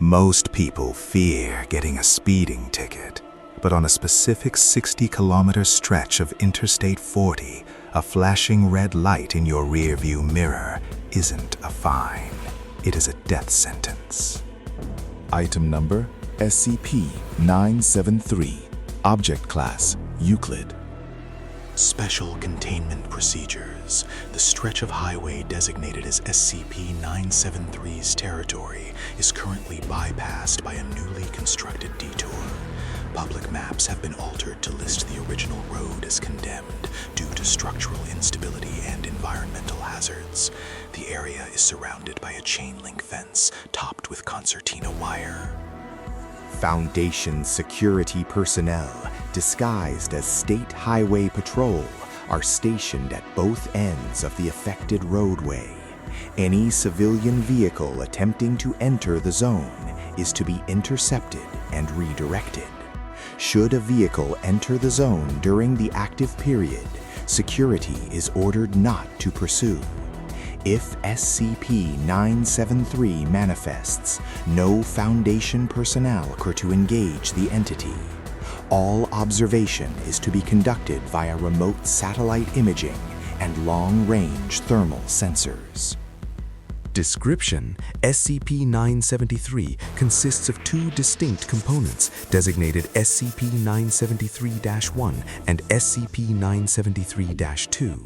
Most people fear getting a speeding ticket, but on a specific 60-kilometer stretch of Interstate 40, a flashing red light in your rearview mirror isn't a fine. It is a death sentence. Item number SCP-973. Object Class Euclid. Special Containment Procedures. The stretch of highway designated as SCP-973's territory is currently bypassed by a newly constructed detour. Public maps have been altered to list the original road as condemned due to structural instability and environmental hazards. The area is surrounded by a chain-link fence topped with concertina wire. Foundation security personnel, disguised as State Highway Patrol, are stationed at both ends of the affected roadway. Any civilian vehicle attempting to enter the zone is to be intercepted and redirected. Should a vehicle enter the zone during the active period, security is ordered not to pursue. If SCP-973 manifests, no Foundation personnel are to engage the entity. All observation is to be conducted via remote satellite imaging and long-range thermal sensors. Description: SCP-973 consists of two distinct components designated SCP-973-1 and SCP-973-2.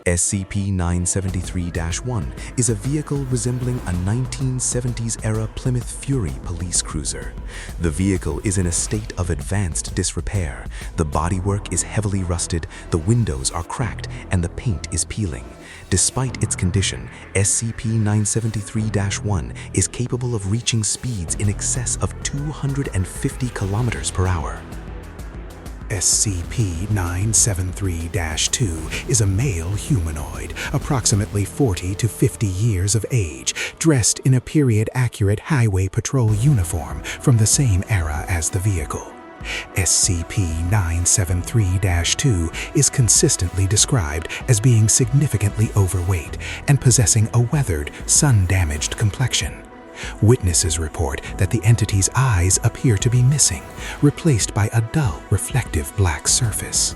SCP-973-1 is a vehicle resembling a 1970s-era Plymouth Fury police cruiser. The vehicle is in a state of advanced disrepair. The bodywork is heavily rusted, the windows are cracked, and the paint is peeling. Despite its condition, SCP-973-1 is capable of reaching speeds in excess of 250 kilometers per hour. SCP-973-2 is a male humanoid, approximately 40 to 50 years of age, dressed in a period-accurate Highway Patrol uniform from the same era as the vehicle. SCP-973-2 is consistently described as being significantly overweight and possessing a weathered, sun-damaged complexion. Witnesses report that the entity's eyes appear to be missing, replaced by a dull, reflective black surface.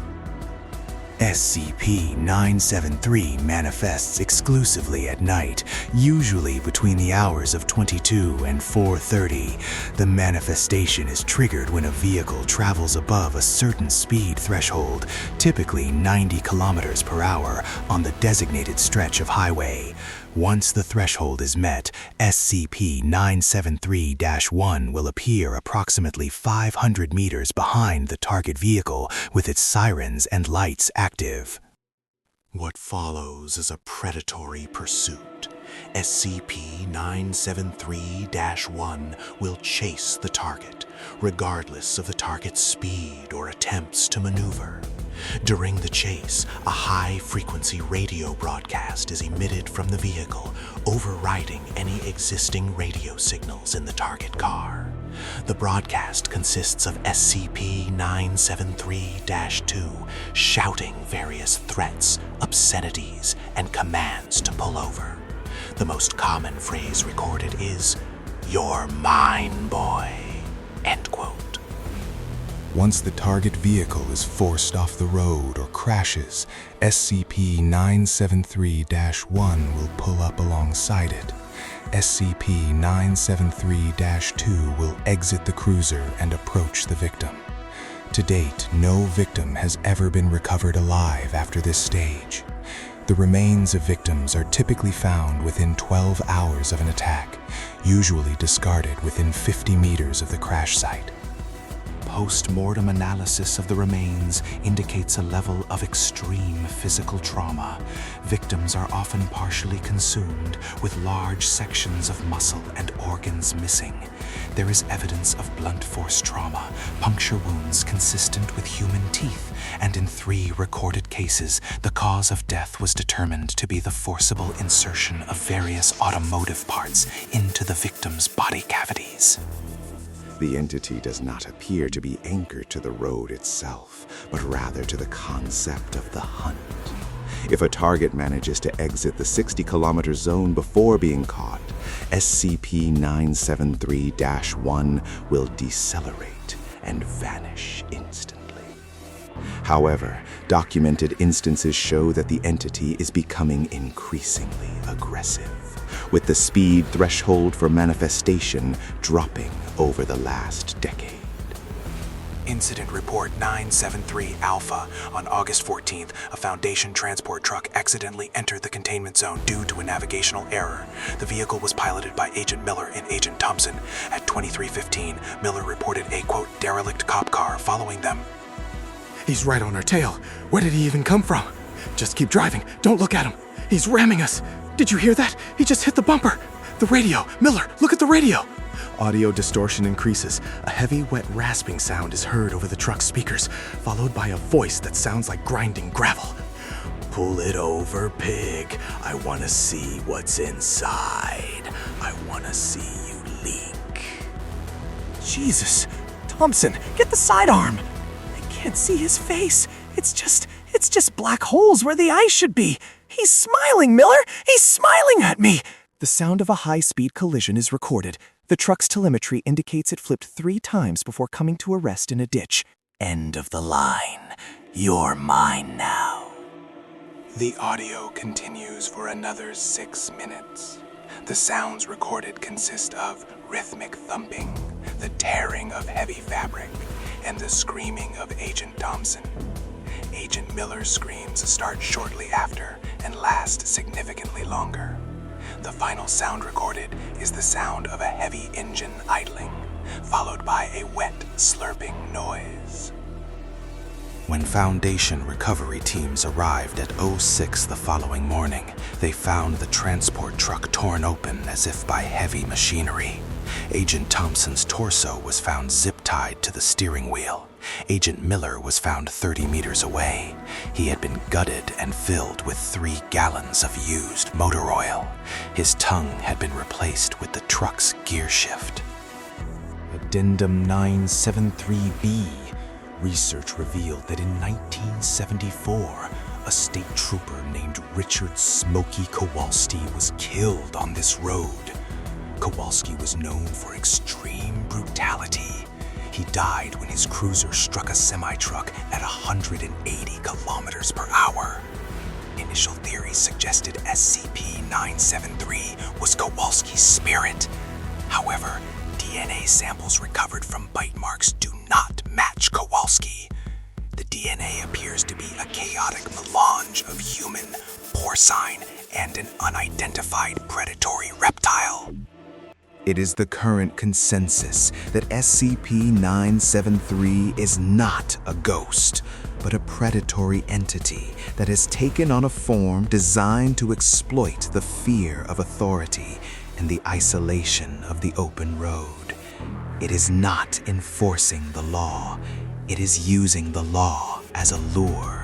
SCP-973 manifests exclusively at night, usually between the hours of 22 and 4:30. The manifestation is triggered when a vehicle travels above a certain speed threshold, typically 90 kilometers per hour, on the designated stretch of highway. Once the threshold is met, SCP-973-1 will appear approximately 500 meters behind the target vehicle with its sirens and lights active. What follows is a predatory pursuit. SCP-973-1 will chase the target, regardless of the target's speed or attempts to maneuver. During the chase, a high-frequency radio broadcast is emitted from the vehicle, overriding any existing radio signals in the target car. The broadcast consists of SCP-973-2 shouting various threats, obscenities, and commands to pull over. The most common phrase recorded is, "You're mine, boy," end quote. Once the target vehicle is forced off the road or crashes, SCP-973-1 will pull up alongside it. SCP-973-2 will exit the cruiser and approach the victim. To date, no victim has ever been recovered alive after this stage. The remains of victims are typically found within 12 hours of an attack, usually discarded within 50 meters of the crash site. Post-mortem analysis of the remains indicates a level of extreme physical trauma. Victims are often partially consumed, with large sections of muscle and organs missing. There is evidence of blunt force trauma, puncture wounds consistent with human teeth, and in 3 recorded cases, the cause of death was determined to be the forcible insertion of various automotive parts into the victim's body cavities. The entity does not appear to be anchored to the road itself, but rather to the concept of the hunt. If a target manages to exit the 60-kilometer zone before being caught, SCP-973-1 will decelerate and vanish instantly. However, documented instances show that the entity is becoming increasingly aggressive, with the speed threshold for manifestation dropping over the last decade. Incident Report 973 Alpha. On August 14th, a Foundation transport truck accidentally entered the containment zone due to a navigational error. The vehicle was piloted by Agent Miller and Agent Thompson. At 23:15, Miller reported a, quote, derelict cop car following them. He's right on our tail. Where did he even come from? Just keep driving. Don't look at him. He's ramming us. Did you hear that? He just hit the bumper. The radio. Miller, look at the radio. Audio distortion increases. A heavy, wet rasping sound is heard over the truck's speakers, followed by a voice that sounds like grinding gravel. Pull it over, pig. I want to see what's inside. I want to see you leak. Jesus. Thompson, get the sidearm. I can't see his face. It's just black holes where the eyes should be. He's smiling, Miller. He's smiling at me. The sound of a high-speed collision is recorded. The truck's telemetry indicates it flipped 3 times before coming to a rest in a ditch. End of the line. You're mine now. The audio continues for another 6 minutes. The sounds recorded consist of rhythmic thumping, the tearing of heavy fabric, and the screaming of Agent Thompson. Agent Miller's screams start shortly after and last significantly longer. The final sound recorded is the sound of a heavy engine idling, followed by a wet, slurping noise. When Foundation recovery teams arrived at 06 the following morning, they found the transport truck torn open as if by heavy machinery. Agent Thompson's torso was found zip-tied to the steering wheel. Agent Miller was found 30 meters away. He had been gutted and filled with 3 gallons of used motor oil. His tongue had been replaced with the truck's gear shift. Addendum 973B. Research revealed that in 1974, a state trooper named Richard Smokey Kowalski was killed on this road. Kowalski was known for extreme brutality. He died when his cruiser struck a semi-truck at 180 kilometers per hour. Initial theories suggested SCP-973 was Kowalski's spirit. However, DNA samples recovered from bite marks do not match Kowalski. The DNA appears to be a chaotic melange of human, porcine, and an unidentified predatory reptile. It is the current consensus that SCP-973 is not a ghost, but a predatory entity that has taken on a form designed to exploit the fear of authority and the isolation of the open road. It is not enforcing the law. It is using the law as a lure.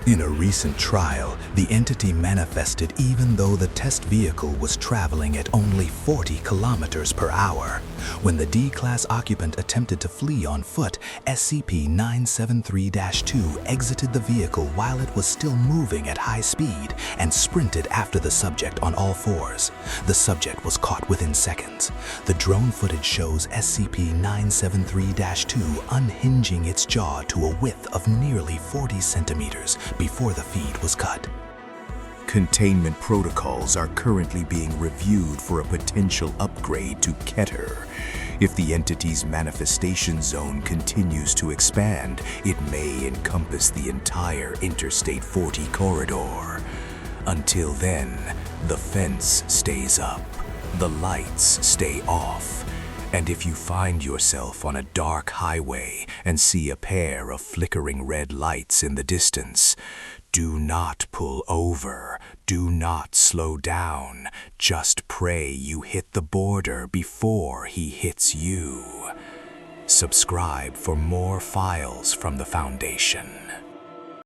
In a recent trial, the entity manifested even though the test vehicle was traveling at only 40 kilometers per hour. When the D-Class occupant attempted to flee on foot, SCP-973-2 exited the vehicle while it was still moving at high speed and sprinted after the subject on all fours. The subject was caught within seconds. The drone footage shows SCP-973-2 unhinging its jaw to a width of nearly 40 centimeters before the feed was cut. Containment protocols are currently being reviewed for a potential upgrade to Keter. If the entity's manifestation zone continues to expand, it may encompass the entire Interstate 40 corridor. Until then, the fence stays up, the lights stay off, and if you find yourself on a dark highway and see a pair of flickering red lights in the distance, do not pull over, do not slow down, just pray you hit the border before he hits you. Subscribe for more files from the Foundation.